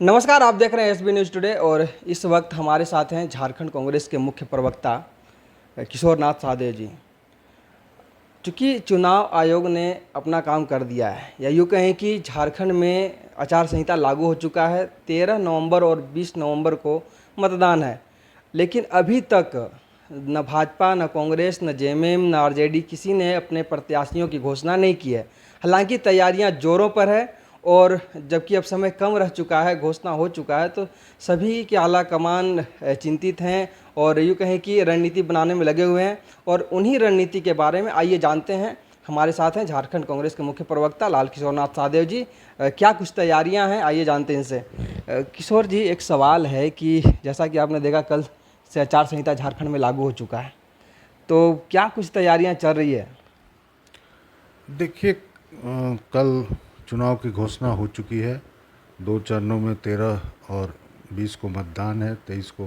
नमस्कार, आप देख रहे हैं एसबी न्यूज़ टुडे और इस वक्त हमारे साथ हैं झारखंड कांग्रेस के मुख्य प्रवक्ता किशोर नाथ साहदेव जी। चूँकि चुनाव आयोग ने अपना काम कर दिया है, या यूँ कहें कि झारखंड में आचार संहिता लागू हो चुका है। 13 नवंबर और 20 नवंबर को मतदान है, लेकिन अभी तक न भाजपा, न कांग्रेस, न जेएमएम, न आरजेडी किसी ने अपने प्रत्याशियों की घोषणा नहीं की है। हालांकि तैयारियां जोरों पर है और जबकि अब समय कम रह चुका है, घोषणा हो चुका है, तो सभी के आला कमान चिंतित हैं और यूँ कहें कि रणनीति बनाने में लगे हुए हैं। और उन्हीं रणनीति के बारे में आइए जानते हैं। हमारे साथ हैं झारखंड कांग्रेस के मुख्य प्रवक्ता लाल किशोर नाथ साहदेव जी। क्या कुछ तैयारियां हैं, आइए जानते हैं इनसे। किशोर जी, एक सवाल है कि जैसा कि आपने देखा, कल से आचार संहिता झारखंड में लागू हो चुका है, तो क्या कुछ तैयारियां चल रही है? देखिए, कल चुनाव की घोषणा हो चुकी है। 2 चरणों में 13 और 20 को मतदान है। 23 को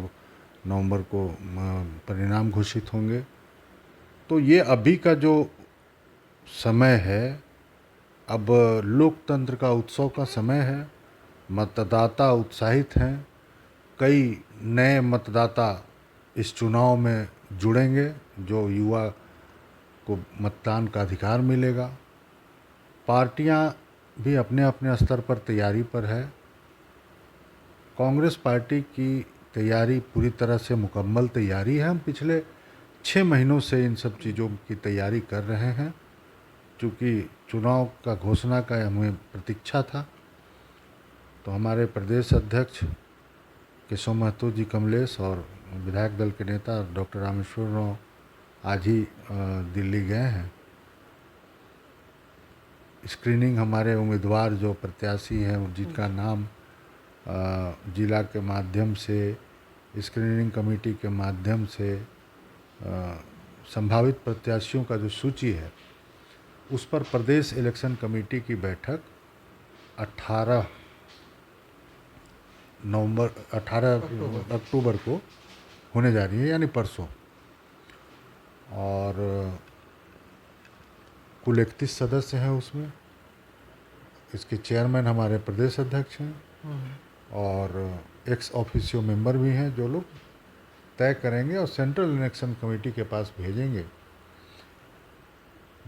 नवंबर को परिणाम घोषित होंगे। तो ये अभी का जो समय है, अब लोकतंत्र का उत्सव का समय है। मतदाता उत्साहित हैं। कई नए मतदाता इस चुनाव में जुड़ेंगे, जो युवा को मतदान का अधिकार मिलेगा। पार्टियां भी अपने अपने स्तर पर तैयारी पर है। कांग्रेस पार्टी की तैयारी पूरी तरह से मुकम्मल तैयारी है। हम पिछले 6 महीनों से इन सब चीज़ों की तैयारी कर रहे हैं, क्योंकि चुनाव का घोषणा का हमें प्रतीक्षा था। तो हमारे प्रदेश अध्यक्ष केशव महतो जी कमलेश और विधायक दल के नेता डॉक्टर रामेश्वर राव आज ही दिल्ली गए हैं। स्क्रीनिंग हमारे उम्मीदवार जो प्रत्याशी हैं, जिनका नाम जिला के माध्यम से, स्क्रीनिंग कमेटी के माध्यम से संभावित प्रत्याशियों का जो सूची है, उस पर प्रदेश इलेक्शन कमेटी की बैठक 18 अक्टूबर को होने जा रही है, यानी परसों। और कुल 31 सदस्य हैं उसमें। इसके चेयरमैन हमारे प्रदेश अध्यक्ष हैं और एक्स ऑफिशियो मेंबर भी हैं, जो लोग तय करेंगे और सेंट्रल इलेक्शन कमेटी के पास भेजेंगे,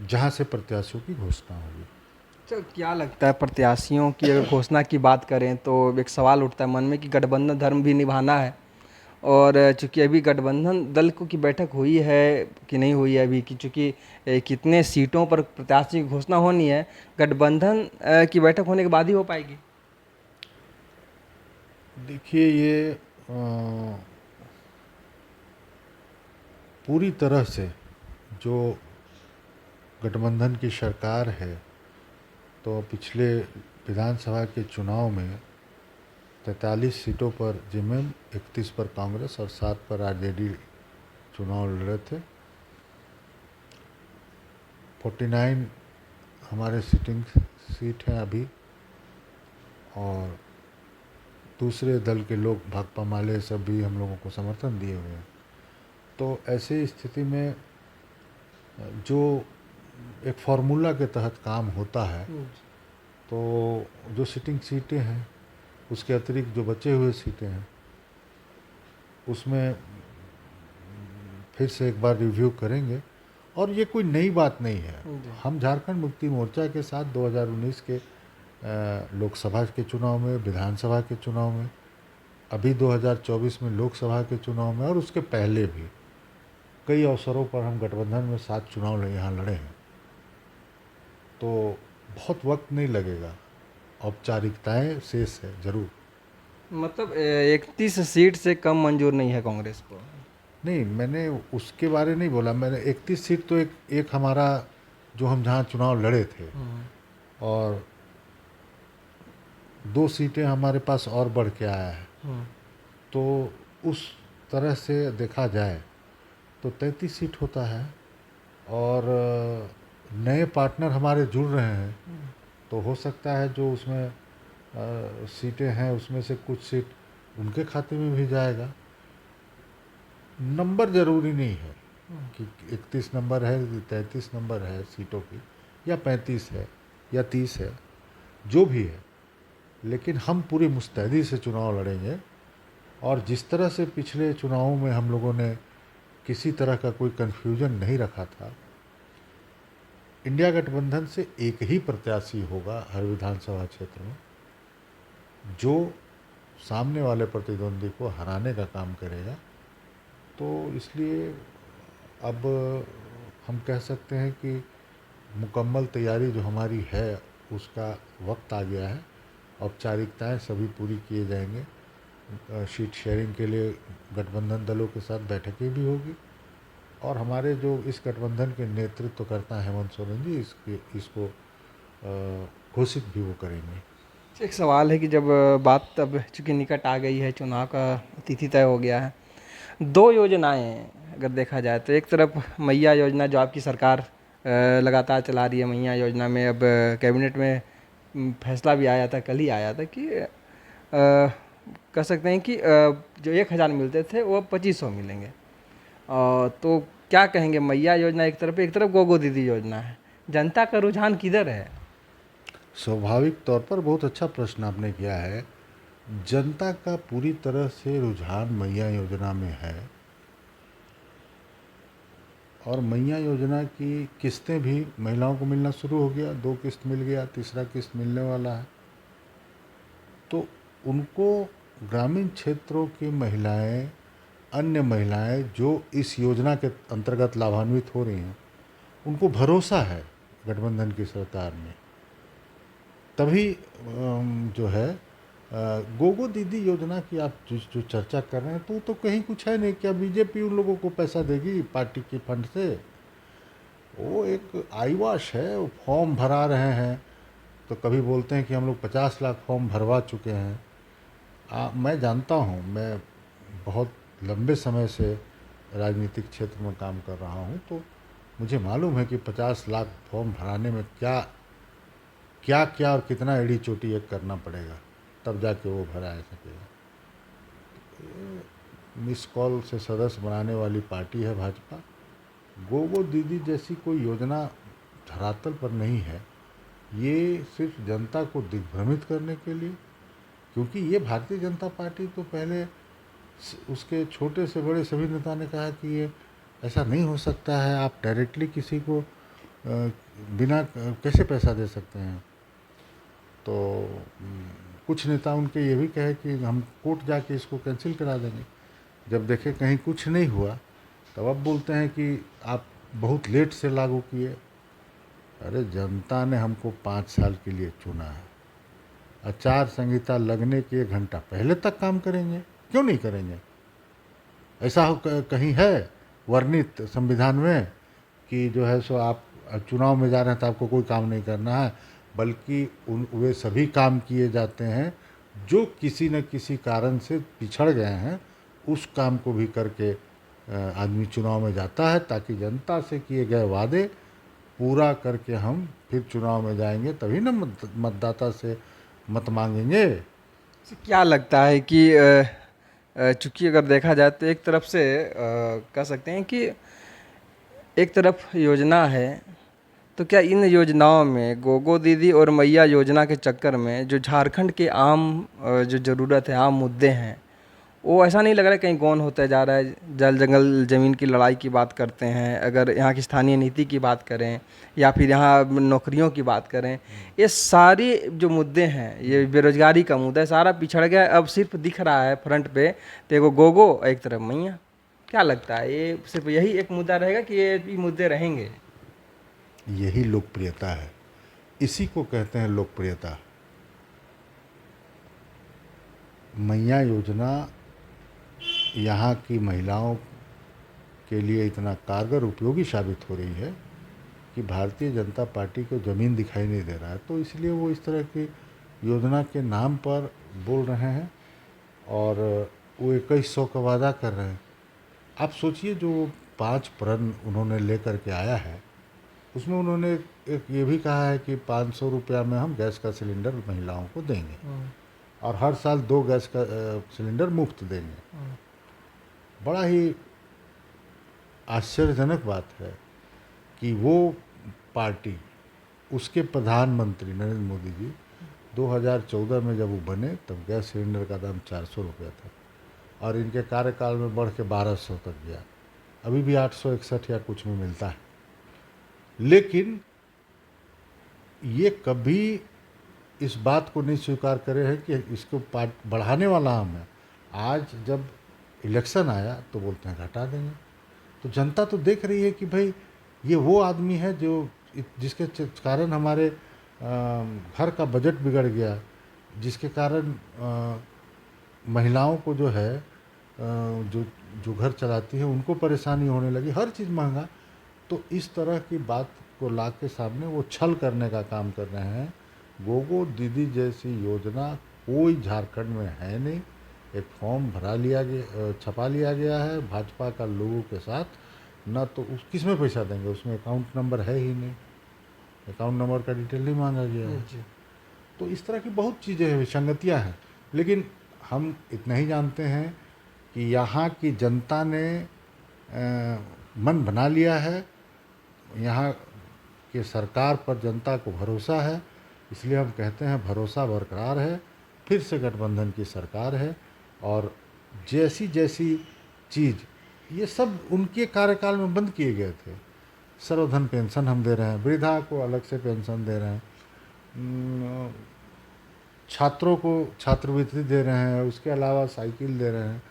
जहां से प्रत्याशियों की घोषणा होगी। तो क्या लगता है, प्रत्याशियों की अगर घोषणा की बात करें तो एक सवाल उठता है मन में कि गठबंधन धर्म भी निभाना है। और चूंकि अभी गठबंधन दल को की बैठक हुई है कि नहीं हुई है अभी, कि चूंकि कितने सीटों पर प्रत्याशी की घोषणा होनी है, गठबंधन की बैठक होने के बाद ही हो पाएगी। देखिए, ये पूरी तरह से जो गठबंधन की सरकार है, तो पिछले विधानसभा के चुनाव में 43 सीटों पर जेएमएम, 31 पर कांग्रेस और 7 पर आरजेडी चुनाव लड़े थे। 49 हमारे सिटिंग सीट हैं अभी, और दूसरे दल के लोग, भाकपा माले, सब भी हम लोगों को समर्थन दिए हुए हैं। तो ऐसी स्थिति में जो एक फार्मूला के तहत काम होता है, तो जो सिटिंग सीटें हैं, उसके अतिरिक्त जो बचे हुए सीटें हैं, उसमें फिर से एक बार रिव्यू करेंगे। और ये कोई नई बात नहीं है। हम झारखंड मुक्ति मोर्चा के साथ 2019 के लोकसभा के चुनाव में, विधानसभा के चुनाव में, अभी 2024 में लोकसभा के चुनाव में, और उसके पहले भी कई अवसरों पर हम गठबंधन में 7 चुनाव यहाँ लड़े हैं। तो बहुत वक्त नहीं लगेगा, औपचारिकताएं शेष है जरूर। मतलब 31 सीट से कम मंजूर नहीं है कांग्रेस को? नहीं, मैंने उसके बारे नहीं बोला। मैंने 31 सीट तो एक हमारा, जो हम जहाँ चुनाव लड़े थे, और 2 सीटें हमारे पास और बढ़ के आया है। तो उस तरह से देखा जाए तो 33 सीट होता है। और नए पार्टनर हमारे जुड़ रहे हैं, तो हो सकता है जो उसमें सीटें हैं, उसमें से कुछ सीट उनके खाते में भी जाएगा। नंबर ज़रूरी नहीं है कि 31 नंबर है, 33 नंबर है सीटों की, या 35 है, या 30 है, जो भी है। लेकिन हम पूरी मुस्तैदी से चुनाव लड़ेंगे। और जिस तरह से पिछले चुनावों में हम लोगों ने किसी तरह का कोई कन्फ्यूजन नहीं रखा था, इंडिया गठबंधन से एक ही प्रत्याशी होगा हर विधानसभा क्षेत्र में, जो सामने वाले प्रतिद्वंदी को हराने का काम करेगा। तो इसलिए अब हम कह सकते हैं कि मुकम्मल तैयारी जो हमारी है उसका वक्त आ गया है। औपचारिकताएं सभी पूरी किए जाएंगे। शीट शेयरिंग के लिए गठबंधन दलों के साथ बैठकें भी होगी, और हमारे जो इस गठबंधन के नेतृत्व करता है हेमंत सोरेन जी, इसको घोषित भी वो करेंगे। एक सवाल है कि जब बात अब चूँकि निकट आ गई है, चुनाव का तिथि तय हो गया है, दो योजनाएं अगर देखा जाए तो एक तरफ मैया योजना जो आपकी सरकार लगातार चला रही है, मैया योजना में अब कैबिनेट में फैसला भी आया था, कल ही आया था कि कह सकते हैं कि जो 1,000 मिलते थे वो अब 2,500 मिलेंगे। तो क्या कहेंगे, मैया योजना एक तरफ गोगो दीदी योजना है, जनता का रुझान किधर है? स्वाभाविक तौर पर बहुत अच्छा प्रश्न आपने किया है। जनता का पूरी तरह से रुझान मैया योजना में है, और मैया योजना की किस्तें भी महिलाओं को मिलना शुरू हो गया। 2 किस्त मिल गया, तीसरा किस्त मिलने वाला है। तो उनको ग्रामीण क्षेत्रों की महिलाएं, अन्य महिलाएं जो इस योजना के अंतर्गत लाभान्वित हो रही हैं, उनको भरोसा है गठबंधन की सरकार में। तभी जो है गोगो दीदी योजना की आप जो चर्चा कर रहे हैं, तो कहीं कुछ है नहीं। क्या बीजेपी उन लोगों को पैसा देगी पार्टी के फंड से? वो एक आईवाश है। वो फॉर्म भरा रहे हैं, तो कभी बोलते हैं कि हम लोग 50 लाख फॉर्म भरवा चुके हैं। मैं जानता हूँ, मैं बहुत लंबे समय से राजनीतिक क्षेत्र में काम कर रहा हूँ, तो मुझे मालूम है कि 50 लाख फॉर्म भराने में क्या क्या क्या और कितना एड़ी चोटी एक करना पड़ेगा, तब जाके वो भरा सकेगा। मिस कॉल से सदस्य बनाने वाली पार्टी है भाजपा। गोगो दीदी जैसी कोई योजना धरातल पर नहीं है। ये सिर्फ जनता को दिग्भ्रमित करने के लिए, क्योंकि ये भारतीय जनता पार्टी तो पहले उसके छोटे से बड़े सभी नेता ने कहा कि ये ऐसा नहीं हो सकता है, आप डायरेक्टली किसी को बिना कैसे पैसा दे सकते हैं। तो कुछ नेता उनके ये भी कहे कि हम कोर्ट जाके इसको कैंसिल करा देंगे। जब देखे कहीं कुछ नहीं हुआ, तब अब बोलते हैं कि आप बहुत लेट से लागू किए। अरे जनता ने हमको 5 साल के लिए चुना है। आचार संहिता लगने के 1 घंटा पहले तक काम करेंगे, क्यों नहीं करेंगे? ऐसा कहीं है वर्णित संविधान में कि जो है सो आप चुनाव में जा रहे हैं तो आपको कोई काम नहीं करना है, बल्कि वे सभी काम किए जाते हैं जो किसी न किसी कारण से पिछड़ गए हैं, उस काम को भी करके आदमी चुनाव में जाता है, ताकि जनता से किए गए वादे पूरा करके हम फिर चुनाव में जाएंगे, तभी ना मतदाता से मत मांगेंगे। क्या लगता है कि चूंकि अगर देखा जाए तो एक तरफ से कह सकते हैं कि एक तरफ योजना है, तो क्या इन योजनाओं में गोगो दीदी और मैया योजना के चक्कर में जो झारखंड के आम जो ज़रूरत है, आम मुद्दे हैं, वो ऐसा नहीं लग रहा है कहीं गौण होता जा रहा है? जल जंगल ज़मीन की लड़ाई की बात करते हैं, अगर यहाँ की स्थानीय नीति की बात करें, या फिर यहाँ नौकरियों की बात करें, ये सारी जो मुद्दे हैं, ये बेरोजगारी का मुद्दा है, सारा पिछड़ गया है। अब सिर्फ दिख रहा है फ्रंट पे तो एगो गोगो, एक तरफ मैया। क्या लगता है, ये सिर्फ यही एक मुद्दा रहेगा कि ये भी मुद्दे रहेंगे? यही लोकप्रियता है, इसी को कहते हैं लोकप्रियता। मैया योजना यहाँ की महिलाओं के लिए इतना कारगर उपयोगी साबित हो रही है कि भारतीय जनता पार्टी को ज़मीन दिखाई नहीं दे रहा है। तो इसलिए वो इस तरह की योजना के नाम पर बोल रहे हैं, और वो 2100 का वादा कर रहे हैं। आप सोचिए, जो 5 प्रण उन्होंने लेकर के आया है, उसमें उन्होंने एक ये भी कहा है कि 500 रुपया में हम गैस का सिलेंडर महिलाओं को देंगे, और हर साल 2 गैस का सिलेंडर मुफ्त देंगे। बड़ा ही आश्चर्यजनक बात है कि वो पार्टी, उसके प्रधानमंत्री नरेंद्र मोदी जी 2014 में जब वो बने तब गैस सिलेंडर का दाम 400 रुपया था और इनके कार्यकाल में बढ़ के 1200 तक गया। अभी भी 861 या कुछ में मिलता है। लेकिन ये कभी इस बात को नहीं स्वीकार करे हैं कि इसको बढ़ाने वाला हम है। आज जब इलेक्शन आया तो बोलते हैं घटा देंगे। तो जनता तो देख रही है कि भाई ये वो आदमी है जो जिसके कारण हमारे घर का बजट बिगड़ गया, जिसके कारण महिलाओं को जो है जो जो घर चलाती हैं उनको परेशानी होने लगी, हर चीज़ महंगा। तो इस तरह की बात को ला के सामने वो छल करने का काम कर रहे हैं। गोगो दीदी जैसी योजना कोई झारखंड में है नहीं। एक फॉर्म छपा लिया गया है भाजपा का लोगों के साथ, ना तो उस किस में पैसा देंगे, उसमें अकाउंट नंबर है ही नहीं, अकाउंट नंबर का डिटेल नहीं मांगा गया है। तो इस तरह की बहुत चीज़ें हैं, विसंगतियाँ हैं। लेकिन हम इतना ही जानते हैं कि यहाँ की जनता ने मन बना लिया है, यहाँ के सरकार पर जनता को भरोसा है, इसलिए हम कहते हैं भरोसा बरकरार है। फिर से गठबंधन की सरकार है और जैसी जैसी चीज़ ये सब उनके कार्यकाल में बंद किए गए थे। सर्वधन पेंशन हम दे रहे हैं, वृद्धा को अलग से पेंशन दे रहे हैं, छात्रों को छात्रवृत्ति दे रहे हैं, उसके अलावा साइकिल दे रहे हैं।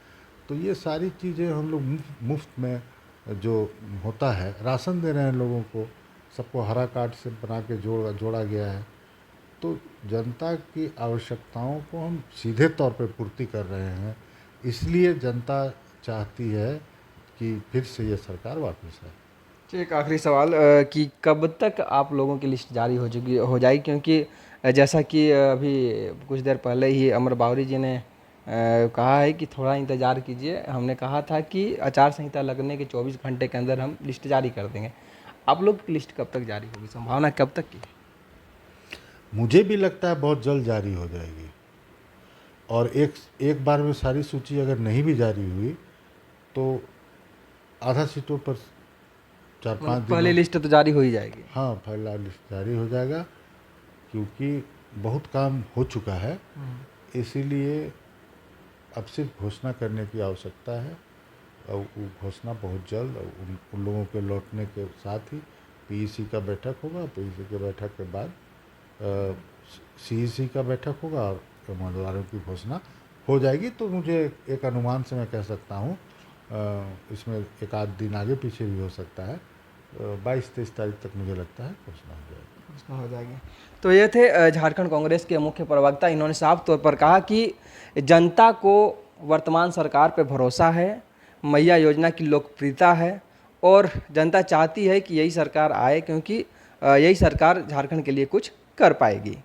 तो ये सारी चीज़ें हम लोग मुफ्त में जो होता है, राशन दे रहे हैं लोगों को, सबको हरा कार्ड से बना के जोड़ा गया है। तो जनता की आवश्यकताओं को हम सीधे तौर पे पूर्ति कर रहे हैं, इसलिए जनता चाहती है कि फिर से ये सरकार वापस आए। एक आखिरी सवाल कि कब तक आप लोगों की लिस्ट जारी हो जाएगी, क्योंकि जैसा कि अभी कुछ देर पहले ही अमर बावरी जी ने कहा है कि थोड़ा इंतज़ार कीजिए, हमने कहा था कि आचार संहिता लगने के 24 घंटे के अंदर हम लिस्ट जारी कर देंगे। आप लोग की लिस्ट कब तक जारी होगी, संभावना कब तक की? मुझे भी लगता है बहुत जल्द जारी हो जाएगी और एक बार में सारी सूची अगर नहीं भी जारी हुई तो आधा सीटों पर 4-5 दिन पहले लिस्ट तो जारी हो ही जाएगी। हाँ, पहला लिस्ट जारी हो जाएगा क्योंकि बहुत काम हो चुका है। इसीलिए अब सिर्फ घोषणा करने की आवश्यकता है और वो घोषणा बहुत जल्द उन लोगों के लौटने के साथ ही पीईसी का बैठक होगा। पीईसी के बैठक के बाद सीईसी का बैठक होगा और उम्मीदवारों की घोषणा हो जाएगी। तो मुझे एक अनुमान से मैं कह सकता हूँ, इसमें एक आध दिन आगे पीछे भी हो सकता है, 22-23 तारीख तक मुझे लगता है घोषणा हो जाएगी। तो ये थे झारखंड कांग्रेस के मुख्य प्रवक्ता। इन्होंने साफ तौर पर कहा कि जनता को वर्तमान सरकार पर भरोसा है, मैया योजना की लोकप्रियता है और जनता चाहती है कि यही सरकार आए, क्योंकि यही सरकार झारखंड के लिए कुछ कर पाएगी।